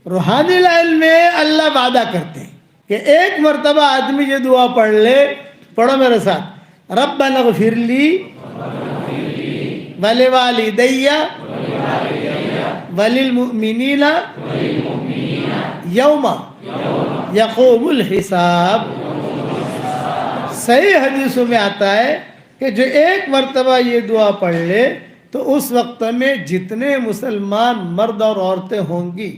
روحانی علم میں اللہ وعدہ کرتے ہیں کہ ایک مرتبہ آدمی یہ دعا پڑھ لے، پڑھو میرے ساتھ، ربنا اغفر لی ولوالدی وللمؤمنین یوم یقوم الحساب۔ صحیح حدیثوں میں آتا ہے کہ جو ایک مرتبہ یہ دعا پڑھ لے تو اس وقت میں جتنے مسلمان مرد اور عورتیں ہوں گی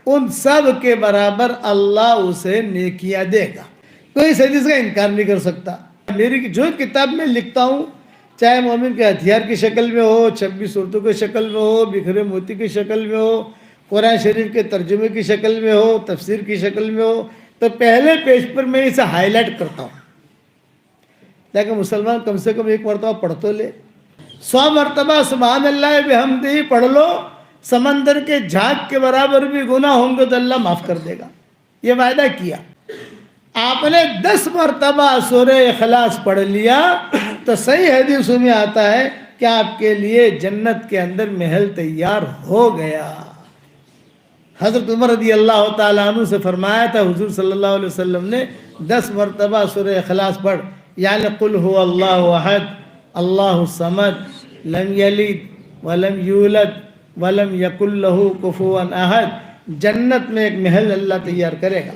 ان سب کے برابر اللہ اسے نیکیاں دے گا۔ کوئی اس حدیث کا انکار نہیں کر سکتا۔ میری جو کتاب میں لکھتا ہوں، چاہے مومن کے ہتھیار کی شکل میں ہو، 26 صورتوں کی شکل میں ہو، بکھرے موتی کی شکل میں ہو، قرآن شریف کے ترجمے کی شکل میں ہو، تفسیر کی شکل میں ہو، تو پہلے پیج پر میں اسے ہائی لائٹ کرتا ہوں تاکہ مسلمان کم سے کم ایک مرتبہ پڑھ تو لے۔ 100 مرتبہ سبحان اللہ بحمدہ پڑھ لو، سمندر کے جھاگ کے برابر بھی گناہ ہوں گے تو اللہ معاف کر دے گا، یہ وعدہ کیا۔ آپ نے 10 مرتبہ سورہ اخلاص پڑھ لیا تو صحیح حدیثوں میں آتا ہے کہ آپ کے لیے جنت کے اندر محل تیار ہو گیا۔ حضرت عمر رضی اللہ تعالیٰ عنہ سے فرمایا تھا، حضور صلی اللہ علیہ وسلم نے 10 مرتبہ سورہ اخلاص پڑھ، یعنی قل هو اللہ احد اللہ الصمد لم یلد ولم یولد ولم یکن لہ کفوا احد، جنت میں ایک محل اللہ تیار کرے گا۔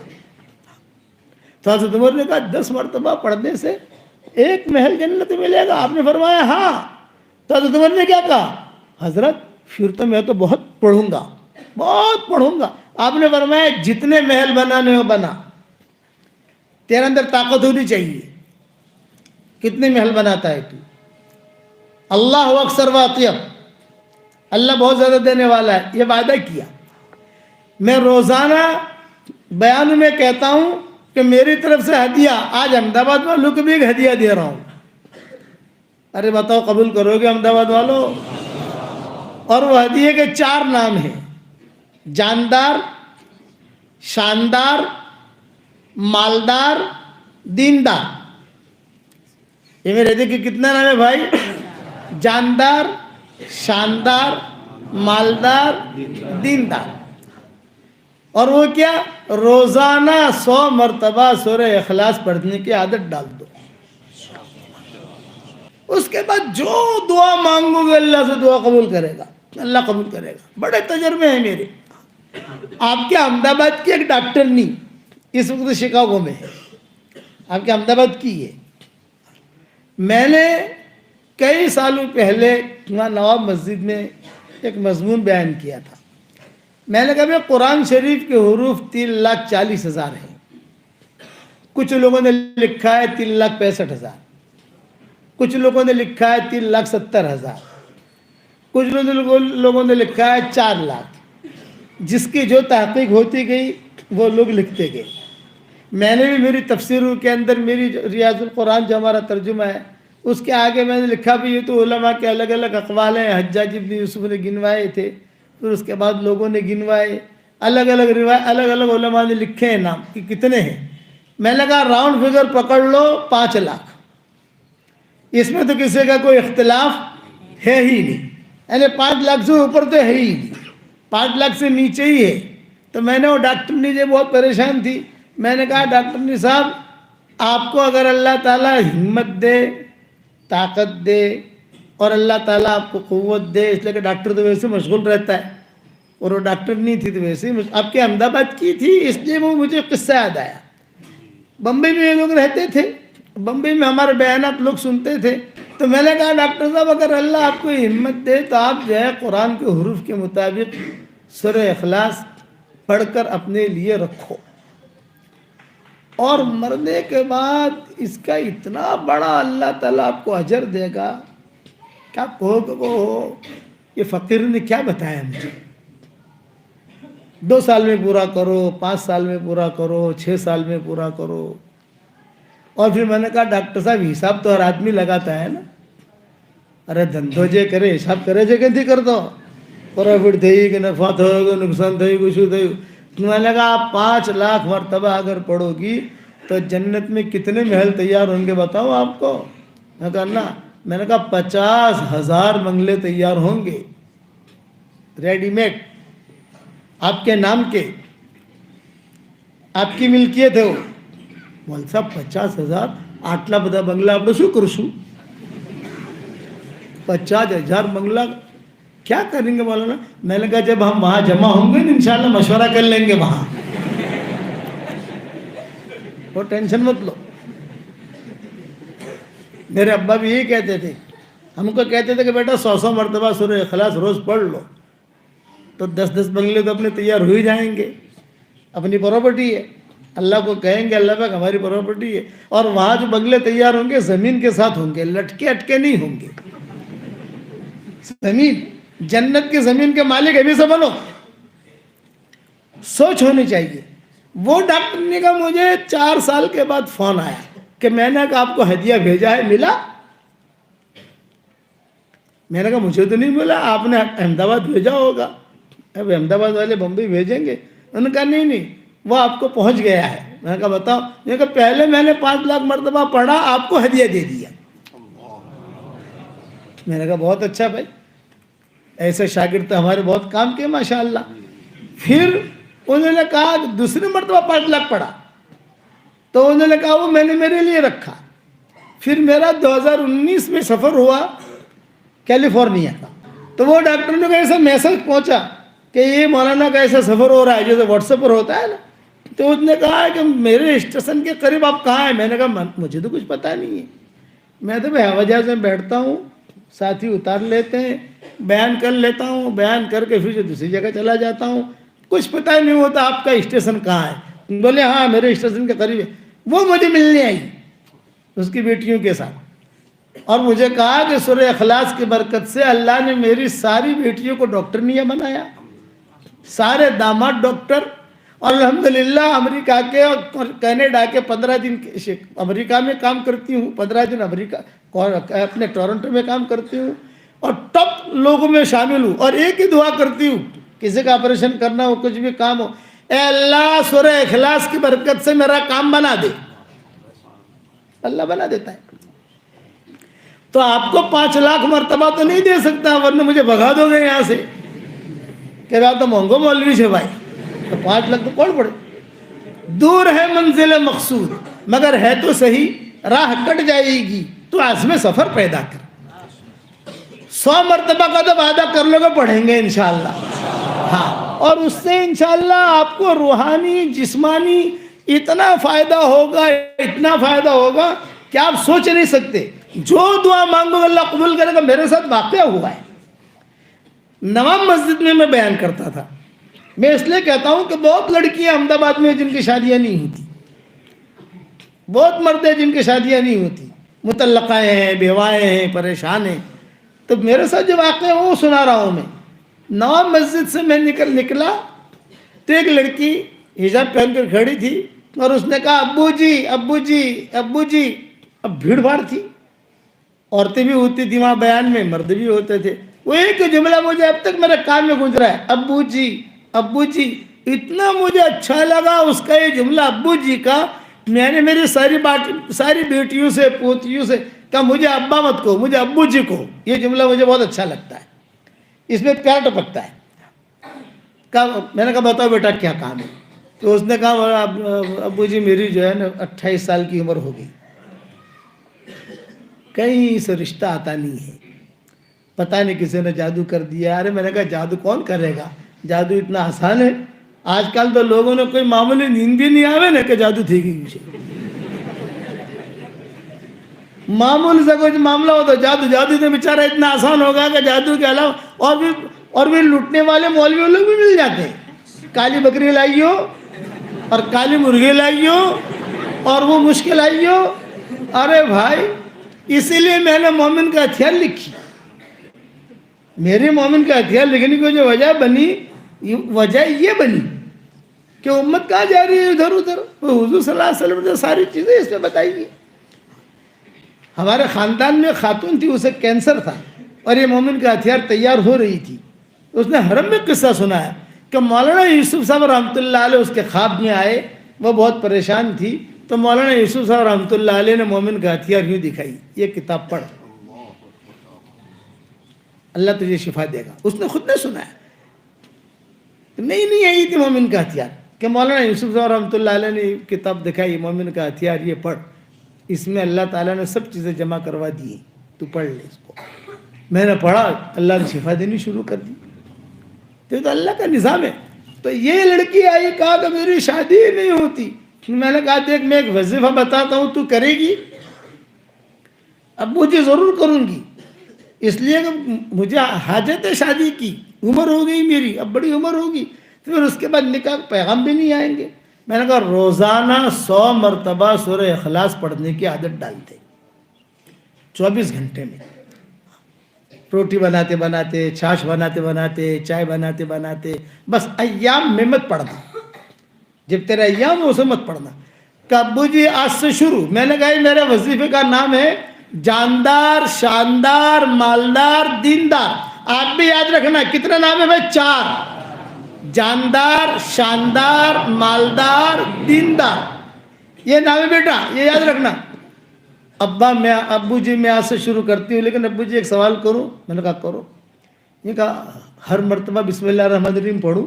تو حضرت عمر نے کہا 10 مرتبہ پڑھنے سے ایک محل جنت ملے گا؟ آپ نے فرمایا ہاں۔ تو حضرت عمر نے کیا کہا؟ حضرت پھر تو میں تو بہت پڑھوں گا، بہت پڑھوں گا۔ آپ نے فرمایا جتنے محل بنانے ہو بنا، تیرے اندر طاقت ہونی چاہیے۔ کتنے محل بناتا ہے تو؟ اللہ اکثر واطیب، اللہ بہت زیادہ دینے والا ہے، یہ وعدہ کیا۔ میں روزانہ بیان میں کہتا ہوں کہ میری طرف سے ہدیہ، آج احمد آباد والوں کو بھی ایک ہدیہ دے رہا ہوں۔ ارے بتاؤ قبول کرو گے احمد آباد والوں؟ اور وہ ہدیے کے 4 نام ہیں: جاندار، شاندار، مالدار، دیندار۔ یہ میرے ہدیے کے کتنا نام ہے بھائی؟ جاندار، شاندار، مالدار، دیندار۔ اور وہ کیا؟ روزانہ 100 مرتبہ سورہ اخلاص پڑھنے کی عادت ڈال دو۔ اس کے بعد جو دعا مانگو گے اللہ سے دعا قبول کرے گا، اللہ قبول کرے گا۔ بڑے تجربے ہیں میرے۔ آپ کے احمد آباد کی ایک ڈاکٹرنی اس وقت شکاگو میں ہے، آپ کے احمد آباد کی ہے۔ میں نے کئی سالوں پہلے وہاں نواب مسجد میں ایک مضمون بیان کیا تھا۔ میں نے کہا کہ قرآن شریف کے حروف 3,40,000 ہیں۔ کچھ لوگوں نے لکھا ہے 3,65,000، کچھ لوگوں نے لکھا ہے 3,70,000، کچھ لوگوں نے لکھا ہے 4 لاکھ۔ جس کی جو تحقیق ہوتی گئی وہ لوگ لکھتے گئے۔ میں نے بھی میری تفسیروں کے اندر، میری ریاض القرآن جو ہمارا ترجمہ ہے اس کے آگے میں نے لکھا بھی یہ تو علماء کے الگ الگ اقوال ہیں۔ حجاج ابن یوسف نے گنوائے تھے، پھر اس کے بعد لوگوں نے گنوائے، الگ الگ روایت، الگ الگ علماء نے لکھے ہیں نام کہ کتنے ہیں۔ میں نے کہا راؤنڈ فگر پکڑ لو 5 لاکھ، اس میں تو کسی کا کوئی اختلاف ہے ہی نہیں، یعنی 5 لاکھ سے اوپر تو ہے ہی نہیں، 5 لاکھ سے نیچے ہی ہے۔ تو میں نے وہ ڈاکٹرنی جو بہت پریشان تھی، میں نے کہا ڈاکٹرنی صاحب آپ کو اگر اللہ تعالیٰ ہمت دے، طاقت دے، اور اللہ تعالیٰ آپ کو قوت دے، اس لیے کہ ڈاکٹر تو ویسے مشغول رہتا ہے اور وہ ڈاکٹر نہیں تھی تو ویسے ہی آپ کے احمد آباد کی تھی، اس لیے وہ مجھے قصہ یاد آیا۔ بمبئی میں یہ لوگ رہتے تھے، بمبئی میں ہمارے بیانات لوگ سنتے تھے، تو میں نے کہا ڈاکٹر صاحب اگر اللہ آپ کو ہمت دے تو آپ جو ہے قرآن کے حروف کے مطابق سورہ اخلاص پڑھ کر اپنے لیے رکھو، اور مرنے کے بعد اس کا اتنا بڑا اللہ تعالیٰ آپ کو اجر دے گا کہ آپ کہو کہ وہ یہ فقیر نے کیا بتایا مجھے۔ 2 سال میں پورا کرو، 5 سال میں پورا کرو، 6 سال میں پورا کرو۔ اور پھر میں نے کہا ڈاکٹر صاحب حساب تو ہر آدمی لگاتا ہے نا، ارے دھندو جے کرے حساب کرے جے کہ کر دو، پروفٹ تھے کہ نفع تھے نقصان تھے کچھ تھے۔ میں نے کہا آپ 5 لاکھ مرتبہ اگر پڑھو گی تو جنت میں کتنے محل تیار ہوں گے بتاؤ آپ کو؟ میں کہا نا، میں نے کہا 50,000 بنگلے تیار ہوں گے ریڈی میڈ آپ کے نام کے۔ آپ کی ملکیت ہے وہ. مول صاحب 50,000 آٹلا بدا بنگلہ آپ شو کرشو 50,000 بنگلہ کیا کریں گے مولانا؟ میں نے کہا جب ہم وہاں جمع ہوں گے انشاءاللہ مشورہ کر لیں گے وہاں, وہ ٹینشن مت لو. میرے ابا بھی یہی کہتے تھے, ہم کو کہتے تھے کہ بیٹا 100 مرتبہ سورہ اخلاص روز پڑھ لو تو 10 بنگلے تو اپنے تیار ہو ہی جائیں گے. اپنی پراپرٹی ہے, اللہ کو کہیں گے اللہ پاک ہماری پراپرٹی ہے, اور وہاں جو بنگلے تیار ہوں گے زمین کے ساتھ ہوں گے, لٹکے اٹکے نہیں ہوں گے. زمین, جنت کی زمین کے مالک ابھی سے بنو. سوچ ہونی چاہیے. وہ ڈاکٹر نے کہا مجھے 4 سال کے بعد فون آیا کہ میں نے کہا آپ کو ہدیہ بھیجا ہے, ملا؟ میں نے کہا مجھے تو نہیں ملا, آپ نے احمد آباد بھیجا ہوگا. اب احمد آباد والے بمبئی بھیجیں گے. انہوں نے کہا نہیں وہ آپ کو پہنچ گیا ہے. میں نے کہا بتاؤ. میں نے کہا پہلے میں نے 5 لاکھ مرتبہ پڑھا, آپ کو ہدیہ دے دیا. میں نے کہا بہت اچھا بھائی, ایسے شاگرد تو ہمارے بہت کام کے ماشاءاللہ. پھر انہوں نے کہا دوسری مرتبہ 5 لاکھ پڑھا تو انہوں نے کہا وہ میں نے میرے لیے رکھا. پھر میرا 2019 میں سفر ہوا کیلیفورنیا کا, تو وہ ڈاکٹر نے کہا ایسا میسج پہنچا کہ یہ مولانا کا ایسا سفر ہو رہا ہے جیسے واٹس ایپ پر ہوتا ہے نا. تو اس نے کہا کہ میرے اسٹیشن کے قریب آپ کہاں ہیں؟ میں نے کہا مجھے تو کچھ پتا نہیں ہے, میں تو ہوائی جہاز میں بیٹھتا ہوں, ساتھی اتار لیتے ہیں, بیان کر لیتا ہوں, بیان کر کے پھر دوسری جگہ چلا جاتا ہوں, کچھ پتہ ہی نہیں ہوتا آپ کا اسٹیشن کہاں ہے. بولے ہاں میرے اسٹیشن کے قریب ہے. وہ مجھے ملنے آئی اس کی بیٹیوں کے ساتھ, اور مجھے کہا کہ سورہ اخلاص کی برکت سے اللہ نے میری ساری بیٹیوں کو ڈاکٹرنیا بنایا, سارے داماد ڈاکٹر. اور الحمدللہ امریکہ کے اور کینیڈا کے 15 دن امریکہ میں کام کرتی ہوں, 15 دن امریکہ اپنے ٹورنٹو میں کام کرتی ہوں, اور ٹاپ لوگوں میں شامل ہوں. اور ایک ہی دعا کرتی ہوں, کسی کا آپریشن کرنا ہو, کچھ بھی کام ہو, اے اللہ سورہ اخلاص کی برکت سے میرا کام بنا دے. اللہ بنا دیتا ہے. تو آپ کو 5 لاکھ مرتبہ تو نہیں دے سکتا, ورنہ مجھے بھگا دو گے یہاں سے کہ رہا تو مہنگو مولوی سے بھائی, تو 5 لاکھ تو کون پڑے. دور ہے منزل مقصود مگر ہے تو صحیح, راہ کٹ جائے گی تو عزم سفر پیدا کر. 100 مرتبہ کا تو وعدہ کر لو گے پڑھیں گے انشاءاللہ. ہاں, اور اس سے انشاءاللہ آپ کو روحانی جسمانی اتنا فائدہ ہوگا, اتنا فائدہ ہوگا کہ آپ سوچ نہیں سکتے. جو دعا مانگو اللہ قبول کرے گا. میرے ساتھ واقعہ ہوا ہے. نواب مسجد میں بیان کرتا تھا. میں اس لیے کہتا ہوں کہ بہت لڑکیاں احمد آباد میں جن کی شادیاں نہیں ہوتی, بہت مرد ہیں جن کی شادیاں نہیں ہوتی, مطلقہ ہیں, بیوائیں ہیں, پریشان ہیں. تو میرے ساتھ جو واقعہ ہے وہ سنا رہا ہوں میں. نواب مسجد سے میں نکلا تو ایک لڑکی حجاب پہن کر کھڑی تھی, اور اس نے کہا ابو جی ابو جی ابو جی. اب بھیڑ بھاڑ تھی, عورتیں بھی ہوتی تھی وہاں بیان میں, مرد بھی ہوتے تھے. وہ ایک جملہ مجھے اب تک میرے کان میں گونج رہا ہے, ابو جی ابو جی. اتنا مجھے اچھا لگا اس کا یہ جملہ ابو جی کا. میں نے میری ساری بیٹیوں سے پوتیوں سے کہا مجھے ابا مت کو, مجھے ابو جی کو. یہ جملہ مجھے بہت اچھا لگتا ہے, اس میں پیار ٹپکتا ہے. میں نے کہا بتاؤ بیٹا کیا کام ہے؟ تو اس نے کہا ابو جی میری جو ہے نا 28 سال کی عمر ہو گئی, کہیں سے رشتہ آتا نہیں ہے, پتہ نہیں کسی نے جادو کر دیا. ارے میں نے کہا جادو کون کرے گا, جادو اتنا آسان ہے. آج کل تو لوگوں نے کوئی معمولی نیند بھی نہیں آوے نا کہ جادو تھی گئی مجھے. معمول سے کوئی معاملہ ہو تو جادو تو بیچارہ اتنا آسان ہوگا کہ جادو کے علاوہ اور بھی لوٹنے والے مولوی لوگ بھی مل جاتے ہیں. کالی بکری لائیو اور کالی مرغی لائیو اور وہ مشکل آئیو. ارے بھائی, اسی لیے میں نے مومن کا ہتھیار لکھی. میری مومن کا ہتھیار لکھنے کی جو وجہ بنی, وجہ یہ بنی کہ امت کہاں جا رہی ہے ادھر ادھر. حضور صلی اللہ علیہ وسلم نے ساری چیزیں اس میں بتائی گئی. ہمارے خاندان میں خاتون تھی, اسے کینسر تھا, اور یہ مومن کا ہتھیار تیار ہو رہی تھی. اس نے حرم میں قصہ سنایا کہ مولانا یوسف صاحب رحمۃ اللہ علیہ اس کے خواب میں آئے, وہ بہت پریشان تھی. تو مولانا یوسف صاحب رحمۃ اللہ علیہ نے مومن کا ہتھیار یوں دکھائی, یہ کتاب پڑھ, اللہ تجھے شفا دے گا. اس نے خود نے سنا ہے, نہیں آئی تھی مومن کا ہتھیار. کہ مولانا یوسف صاحب رحمۃ اللہ علیہ نے کتاب دکھائی مومن کا ہتھیار، یہ پڑھ، اس میں اللہ تعالیٰ نے سب چیزیں جمع کروا دی، تو پڑھ لے اس کو۔ میں نے پڑھا، اللہ نے شفا دینی شروع کر دی۔ تو اللہ کا نظام ہے۔ تو یہ لڑکی آئی، کہا کہ میری شادی نہیں ہوتی۔ میں نے کہا دیکھ میں ایک وظیفہ بتاتا ہوں، تو کرے گی؟ اب مجھے ضرور کروں گی، اس لیے کہ مجھے حاجت ہے شادی کی، عمر ہو گئی میری، اب بڑی عمر ہوگی، پھر اس کے بعد نکاح پیغام بھی نہیں آئیں گے۔ میں نے کہا روزانہ 100 مرتبہ سورہ اخلاص پڑھنے کی عادت ڈالتے 24 گھنٹے میں، روٹی بناتے بناتے، چھاچھ بناتے بناتے، چائے بناتے بناتے، بس ایام میں مت پڑھنا، جب تیرا ایام ہو اسے مت پڑھنا۔ کہ ابو جی آج سے شروع۔ میں نے کہا میرے وظیفے کا نام ہے جاندار، شاندار، مالدار، دیندار۔ آپ بھی یاد رکھنا کتنا نام ہے بھائی؟ 4۔ جاندار، شاندار، مالدار، دیندار، یہ نام ہے بیٹا، یہ یاد رکھنا۔ ابو جی میں آج سے شروع کرتی ہوں، لیکن ابو جی ایک سوال کروں؟ میں نے کہا کرو۔ یہ کہا ہر مرتبہ بسم اللہ الرحمن الرحیم پڑھوں؟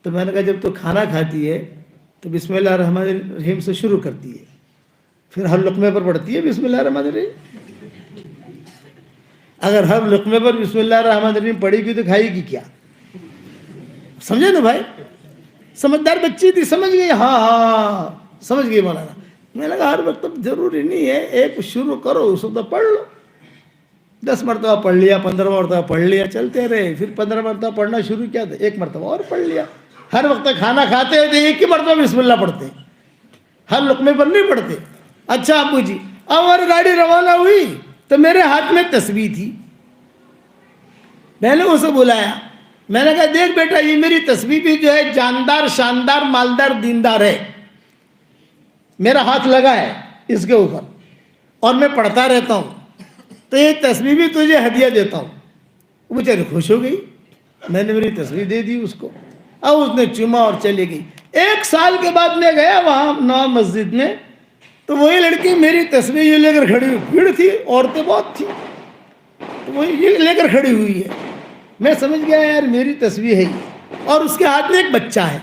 تو میں نے کہا جب تو کھانا کھاتی ہے تو بسم اللہ الرحمن الرحیم سے شروع کرتی ہے، پھر ہر لقمے پر پڑھتی ہے بسم اللہ الرحمن الرحیم؟ اگر ہر لقمے پر بسم اللہ الرحمن الرحیم پڑھی گی تو کھائے گی کیا؟ سمجھے نا بھائی؟ سمجھدار بچی تھی، سمجھ گئی، ہاں سمجھ گئی مولانا۔ میں نے کہا ہر وقت ضروری نہیں ہے، ایک شروع کرو، اس وقت پڑھ لو، 10 مرتبہ پڑھ لیا، 15 مرتبہ پڑھ لیا، چلتے رہے، پھر 15 مرتبہ پڑھنا شروع کیا تو 1 مرتبہ اور پڑھ لیا۔ ہر وقت کھانا کھاتے ہیں تو 1 ہی مرتبہ بسم اللہ پڑھتے، ہر لقمے پر نہیں پڑھتے۔ اچھا ابو جی، اب اور گاڑی روانہ ہوئی تو میرے ہاتھ میں تسبیح تھی، میں نے اسے بلایا، میں نے کہا دیکھ بیٹا یہ میری تسبیح بھی جو ہے جاندار، شاندار، مالدار، دیندار ہے، میرا ہاتھ لگا ہے اس کے اوپر اور میں پڑھتا رہتا ہوں، تو یہ تسبیح بھی تجھے ہدیہ دیتا ہوں۔ وہ بیچاری خوش ہو گئی، میں نے میری تسبیح دے دی اس کو، اب اس نے چوما اور چلی گئی۔ 1 سال کے بعد میں گیا وہاں نو مسجد میں، تو وہی لڑکی میری تسبیح یہ لے کر کھڑی ہوئی، بھیڑ تھی، عورتیں بہت تھیں، تو وہ یہ لے کر کھڑی ہوئی ہے۔ میں سمجھ گیا یار میری تسبیح ہے یہ، اور اس کے ہاتھ میں ایک بچہ ہے۔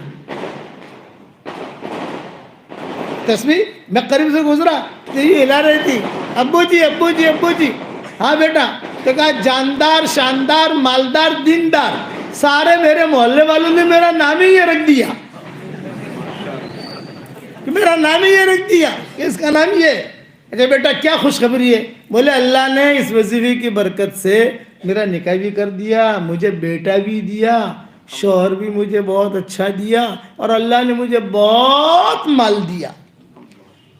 تسبیح میں قریب سے گزرا تو یہ ہلا رہی تھی، ابو جی ابو جی ابو جی، ہاں بیٹا۔ تو کہا جاندار، شاندار، مالدار، دیندار، سارے میرے محلے والوں نے میرا نام ہی یہ رکھ دیا، میرا نام ہی یہ رکھ دیا کہ اس کا نام یہ ہے۔ اچھا بیٹا کیا خوشخبری ہے؟ بولے اللہ نے اس وظیفے کی برکت سے میرا نکاح بھی کر دیا، مجھے بیٹا بھی دیا، شوہر بھی مجھے بہت اچھا دیا، اور اللہ نے مجھے بہت مال دیا۔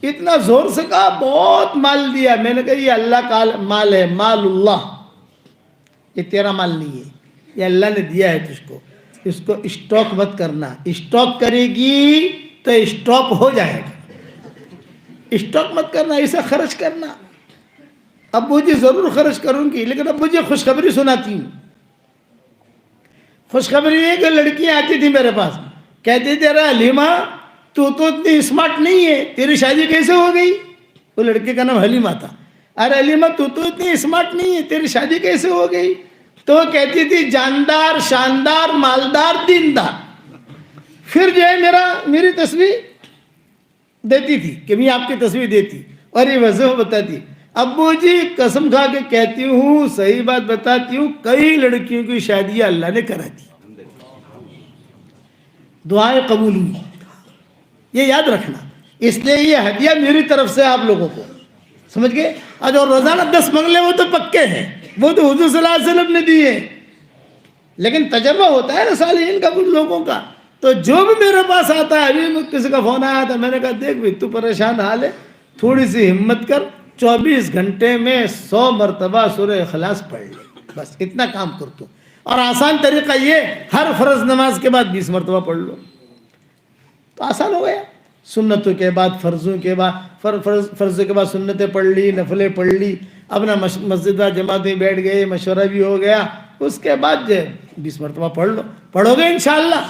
اتنا زور سے کہا بہت مال دیا۔ میں نے کہا یہ اللہ کا مال ہے، مال اللہ، یہ تیرا مال نہیں ہے، یہ اللہ نے دیا ہے تجھ کو، اس کو اسٹاک مت کرنا، اسٹاک کرے گی تو اسٹاپ ہو جائے گا، اسٹاک مت کرنا، اسے خرچ کرنا۔ ابو جی ضرور خرچ کروں گی، لیکن ابو جی خوشخبری سناتی ہوں۔ خوشخبری یہ کہ لڑکیاں آتی تھی میرے پاس، کہتی تھی ارے حلیمہ تو اتنی اسمارٹ نہیں ہے، تیری شادی کیسے ہو گئی؟ وہ لڑکے کا نام حلیمہ تھا۔ ارے حلیمہ تو اتنی اسمارٹ نہیں ہے، تیری شادی کیسے ہو گئی؟ تو وہ کہتی تھی جاندار، شاندار، مالدار، دیندار۔ پھر جو ہے میری تصویر دیتی تھی کہ میں آپ کی تصویر دیتی اور یہ وظیفہ بتاتی۔ ابو جی قسم کھا کے کہتی ہوں، صحیح بات بتاتی ہوں، کئی لڑکیوں کی شادیاں اللہ نے کرا دی، دعائیں قبول ہوئی، یہ یاد رکھنا۔ اس لیے یہ ہدیہ میری طرف سے آپ لوگوں کو، سمجھ گئے؟ آج اور روزانہ 10 منگلے وہ تو پکے ہیں، وہ تو حضور صلی اللہ علیہ وسلم نے دیے، لیکن تجربہ ہوتا ہے نا صالحین کا کچھ لوگوں کا۔ تو جو بھی میرے پاس آتا ہے، ابھی کسی کا فون آیا تھا، میں نے کہا دیکھ بھی تو پریشان حال ہے، تھوڑی سی ہمت کر، 24 گھنٹے میں 100 مرتبہ سورہ اخلاص پڑھ لے، بس اتنا کام کر تو۔ اور آسان طریقہ یہ، ہر فرض نماز کے بعد 20 مرتبہ پڑھ لو، تو آسان ہو گیا۔ سنتوں کے بعد فرضوں کے بعد فرض کے بعد سنتیں پڑھ لی، نفلیں پڑھ لی، اپنا مسجد میں جماعت میں بیٹھ گئے، مشورہ بھی ہو گیا، اس کے بعد جو 20 مرتبہ پڑھ لو، پڑھو گے انشاءاللہ۔